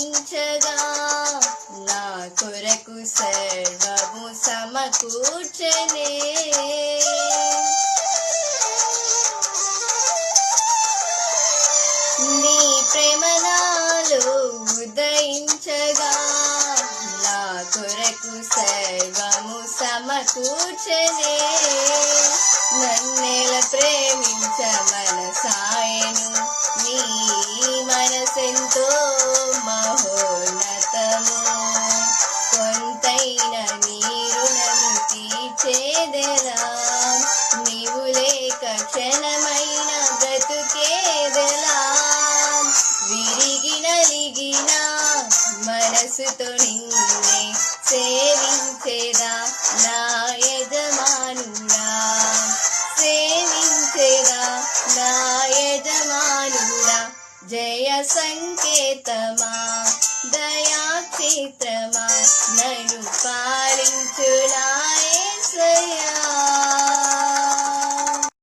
ఉదయించగా నా కొరకు సర్వము సమకూర్చనే. నీ ప్రేమ నాలో ఉదయించగా నా కొరకు సర్వము సమకూర్చనే. నన్నెల ప్రేమించ మనసాయను నీ మనసెంతో మహోన్నతము. కొంతైన నీ రుణము తీర్చేదెలా, నీవు లేక క్షణమైన బ్రతుకేదెలా. విరిగి నలిగిన మనసుతో నిన్నే సేవించేదా నా యజమానుడా, సేవించేదా నా యజమానుడా. జయ సంకేతమా దయా క్షేత్రమా నయ